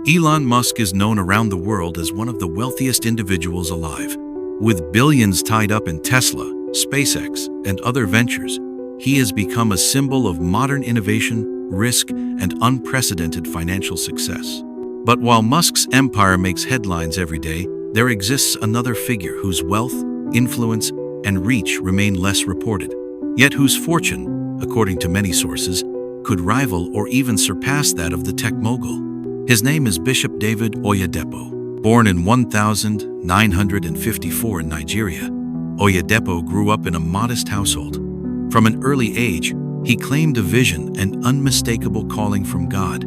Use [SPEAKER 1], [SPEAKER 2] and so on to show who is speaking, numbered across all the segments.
[SPEAKER 1] Elon Musk is known around the world as one of the wealthiest individuals alive. With billions tied up in Tesla, SpaceX, and other ventures, he has become a symbol of modern innovation, risk, and unprecedented financial success. But while Musk's empire makes headlines every day, there exists another figure whose wealth, influence, and reach remain less reported, yet whose fortune, according to many sources, could rival or even surpass that of the tech mogul. His name is Bishop David Oyedepo. Born in 1954 in Nigeria, Oyedepo grew up in a modest household. From an early age, he claimed a vision and unmistakable calling from God,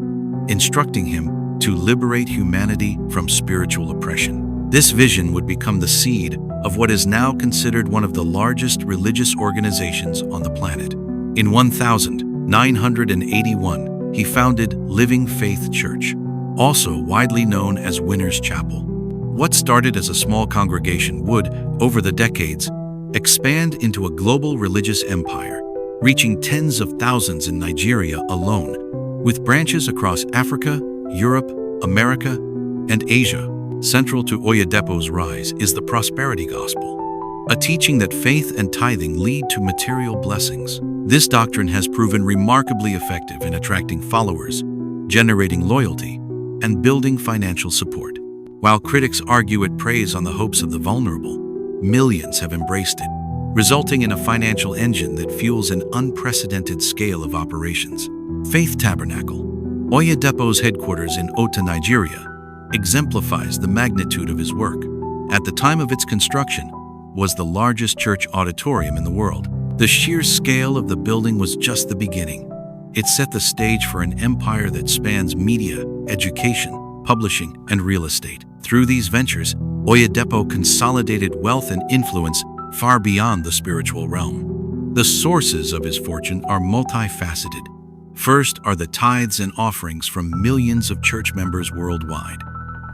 [SPEAKER 1] instructing him to liberate humanity from spiritual oppression. This vision would become the seed of what is now considered one of the largest religious organizations on the planet. In 1981, he founded Living Faith Church, also widely known as Winners Chapel. What started as a small congregation would, over the decades, expand into a global religious empire, reaching tens of thousands in Nigeria alone, with branches across Africa, Europe, America, and Asia. Central to Oyedepo's rise is the prosperity gospel, a teaching that faith and tithing lead to material blessings. This doctrine has proven remarkably effective in attracting followers, generating loyalty, and building financial support. While critics argue it preys on the hopes of the vulnerable, millions have embraced it, resulting in a financial engine that fuels an unprecedented scale of operations. Faith Tabernacle, Oyedepo's headquarters in Ota, Nigeria, exemplifies the magnitude of his work. At the time of its construction, was the largest church auditorium in the world. The sheer scale of the building was just the beginning. It set the stage for an empire that spans media, education, publishing, and real estate. Through these ventures, Oyedepo consolidated wealth and influence far beyond the spiritual realm. The sources of his fortune are multifaceted. First are the tithes and offerings from millions of church members worldwide.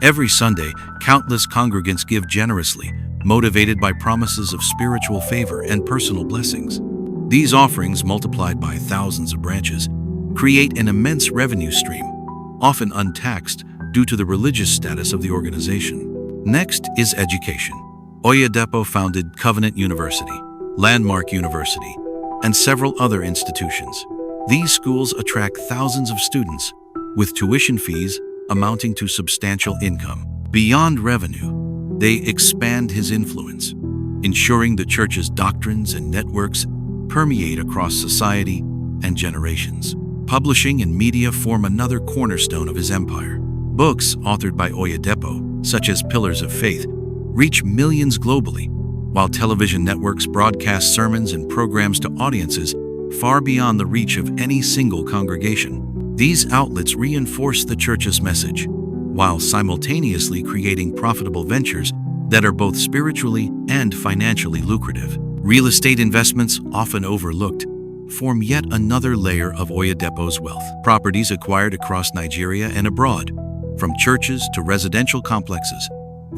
[SPEAKER 1] Every Sunday, countless congregants give generously, motivated by promises of spiritual favor and personal blessings. These offerings, multiplied by thousands of branches, create an immense revenue stream, often untaxed due to the religious status of the organization. Next is education. Oyedepo founded Covenant University, Landmark University, and several other institutions. These schools attract thousands of students, with tuition fees amounting to substantial income. Beyond revenue, they expand his influence, ensuring the church's doctrines and networks permeate across society and generations. Publishing and media form another cornerstone of his empire. Books authored by Oyedepo, such as Pillars of Faith, reach millions globally, while television networks broadcast sermons and programs to audiences far beyond the reach of any single congregation. These outlets reinforce the church's message, while simultaneously creating profitable ventures that are both spiritually and financially lucrative. Real estate investments, often overlooked, form yet another layer of Oyedepo's wealth. Properties acquired across Nigeria and abroad, from churches to residential complexes,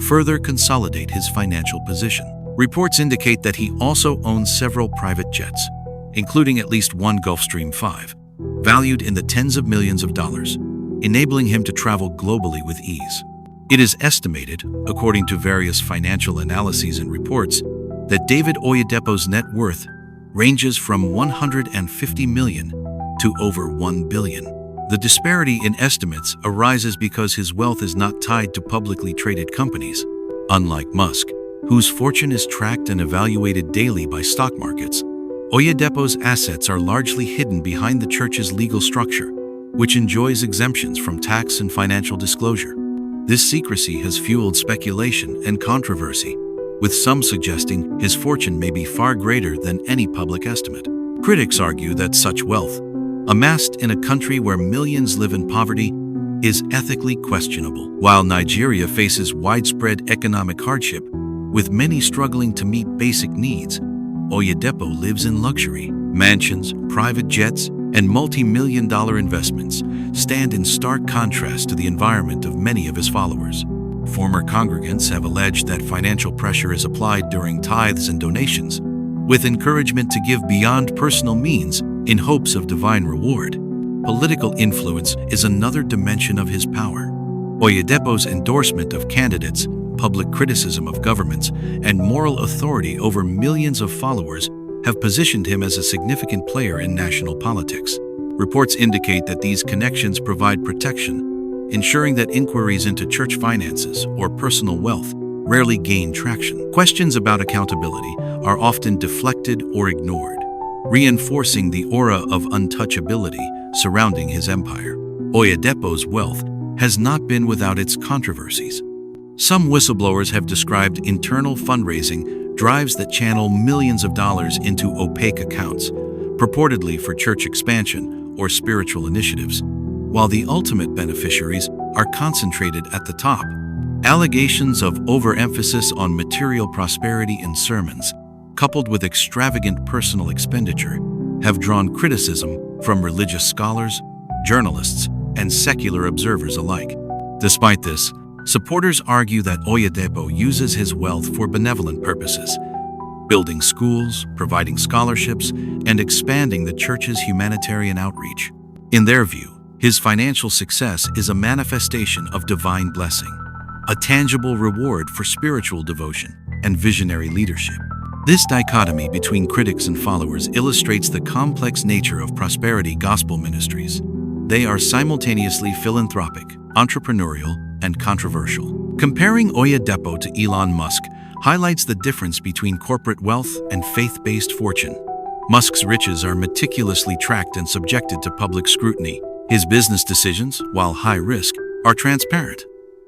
[SPEAKER 1] further consolidate his financial position. Reports indicate that he also owns several private jets, including at least one Gulfstream 5, valued in the tens of millions of dollars, enabling him to travel globally with ease. It is estimated, according to various financial analyses and reports, that David Oyedepo's net worth ranges from 150 million to over 1 billion. The disparity in estimates arises because his wealth is not tied to publicly traded companies. Unlike Musk, whose fortune is tracked and evaluated daily by stock markets, Oyedepo's assets are largely hidden behind the church's legal structure, which enjoys exemptions from tax and financial disclosure. This secrecy has fueled speculation and controversy, with some suggesting his fortune may be far greater than any public estimate. Critics argue that such wealth, amassed in a country where millions live in poverty, is ethically questionable. While Nigeria faces widespread economic hardship, with many struggling to meet basic needs, Oyedepo lives in luxury. Mansions, private jets, and multi-million-dollar investments stand in stark contrast to the environment of many of his followers. Former congregants have alleged that financial pressure is applied during tithes and donations, with encouragement to give beyond personal means in hopes of divine reward. Political influence is another dimension of his power. Oyedepo's endorsement of candidates, public criticism of governments, and moral authority over millions of followers have positioned him as a significant player in national politics. Reports indicate that these connections provide protection, ensuring that inquiries into church finances or personal wealth rarely gain traction. Questions about accountability are often deflected or ignored, reinforcing the aura of untouchability surrounding his empire. Oyedepo's wealth has not been without its controversies. Some whistleblowers have described internal fundraising drives that channel millions of dollars into opaque accounts, purportedly for church expansion or spiritual initiatives, while the ultimate beneficiaries are concentrated at the top. Allegations of overemphasis on material prosperity in sermons, coupled with extravagant personal expenditure, have drawn criticism from religious scholars, journalists, and secular observers alike. Despite this, supporters argue that Oyedepo uses his wealth for benevolent purposes, building schools, providing scholarships, and expanding the church's humanitarian outreach. In their view, his financial success is a manifestation of divine blessing, a tangible reward for spiritual devotion and visionary leadership. This dichotomy between critics and followers illustrates the complex nature of prosperity gospel ministries. They are simultaneously philanthropic, entrepreneurial, and controversial. Comparing Oyedepo to Elon Musk highlights the difference between corporate wealth and faith-based fortune. Musk's riches are meticulously tracked and subjected to public scrutiny. His business decisions, while high risk, are transparent,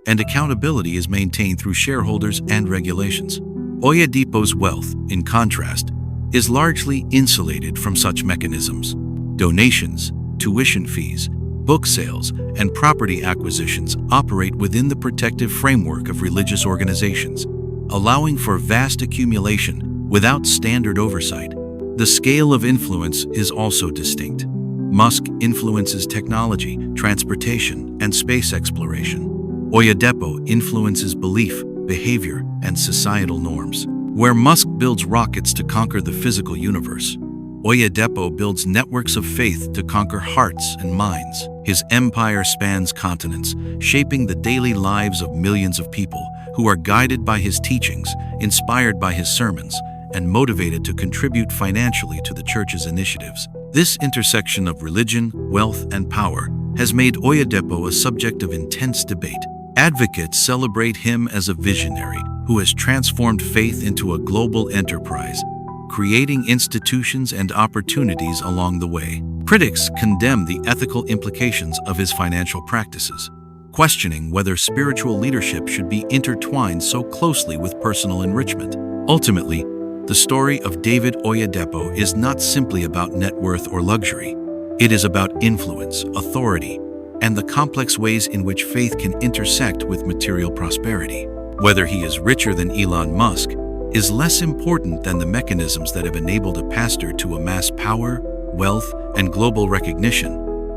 [SPEAKER 1] and accountability is maintained through shareholders and regulations. Oyedepo's wealth, in contrast, is largely insulated from such mechanisms. Donations, tuition fees, book sales, and property acquisitions operate within the protective framework of religious organizations, allowing for vast accumulation without standard oversight. The scale of influence is also distinct. Musk influences technology, transportation, and space exploration. Oyedepo influences belief, behavior, and societal norms. Where Musk builds rockets to conquer the physical universe, Oyedepo builds networks of faith to conquer hearts and minds. His empire spans continents, shaping the daily lives of millions of people who are guided by his teachings, inspired by his sermons, and motivated to contribute financially to the church's initiatives. This intersection of religion, wealth, and power has made Oyedepo a subject of intense debate. Advocates celebrate him as a visionary who has transformed faith into a global enterprise, creating institutions and opportunities along the way. Critics condemn the ethical implications of his financial practices, questioning whether spiritual leadership should be intertwined so closely with personal enrichment. Ultimately, the story of David Oyedepo is not simply about net worth or luxury. It is about influence, authority, and the complex ways in which faith can intersect with material prosperity. Whether he is richer than Elon Musk is less important than the mechanisms that have enabled a pastor to amass power, wealth, and global recognition,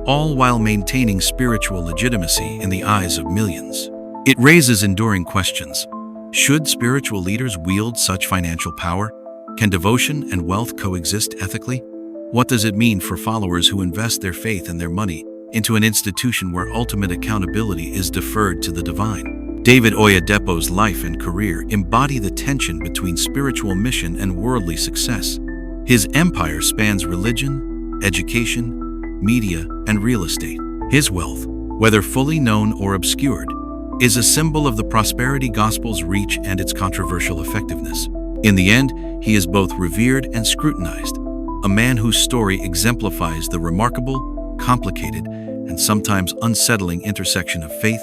[SPEAKER 1] all while maintaining spiritual legitimacy in the eyes of millions. It raises enduring questions. Should spiritual leaders wield such financial power? Can devotion and wealth coexist ethically? What does it mean for followers who invest their faith and their money into an institution where ultimate accountability is deferred to the divine? David Oyedepo's life and career embody the tension between spiritual mission and worldly success. His empire spans religion, education, media, and real estate. His wealth, whether fully known or obscured, is a symbol of the prosperity gospel's reach and its controversial effectiveness. In the end, he is both revered and scrutinized, a man whose story exemplifies the remarkable, complicated, and sometimes unsettling intersection of faith,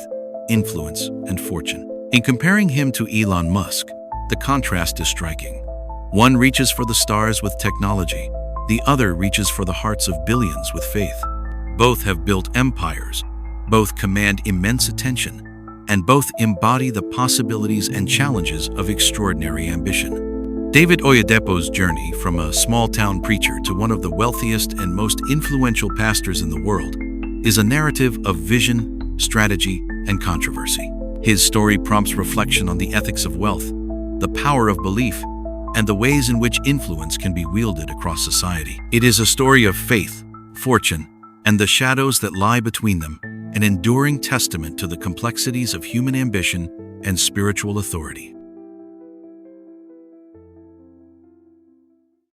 [SPEAKER 1] influence, and fortune. In comparing him to Elon Musk, the contrast is striking. One reaches for the stars with technology, the other reaches for the hearts of billions with faith. Both have built empires, both command immense attention, and both embody the possibilities and challenges of extraordinary ambition. David Oyedepo's journey from a small-town preacher to one of the wealthiest and most influential pastors in the world is a narrative of vision, strategy, and controversy. His story prompts reflection on the ethics of wealth, the power of belief, and the ways in which influence can be wielded across society. It is a story of faith, fortune, and the shadows that lie between them, an enduring testament to the complexities of human ambition and spiritual authority.